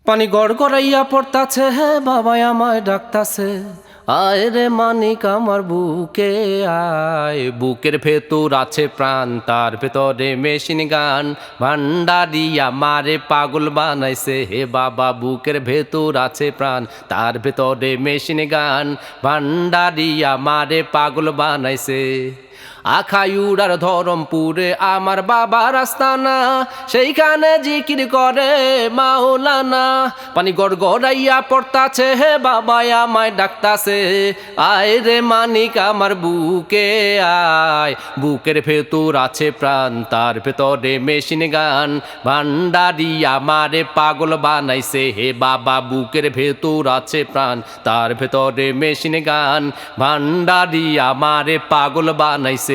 পানি গড়গড়াইয়া পড়তাছে, হে বাবা আমায় ডাকতাছে। আয় রে মানিক আমার বুকে আয়, বুকের ভেতর আছে প্রাণ, তার ভেতরে মেশিন গান। ভান্ডারি আমারে পাগল বানাইছে, হে বাবা বুকের ভেতর আছে প্রাণ, তার ভেতরে মেশিন গান। ভান্ডারি আমারে পাগল বানাইছে। আখাইউড়ার ধরমপুরে আমার বাবার আস্তানা, সেইখানে জিকির করে মাওলানা। পানি গড়গড়াইয়া পড়তাছে, হে বাবা আমায় ডাকতাছে। আয় রে মানিক আমার বুকে আয়, বুকের ভেতর আছে প্রাণ, তার ভেতরে মেশিন গান। ভান্ডারি আমারে পাগল বানাইছে, হে বাবা বুকের ভেতর আছে প্রাণ, তার ভেতরে মেশিন গান। ভান্ডারি আমারে পাগল বানাইছে।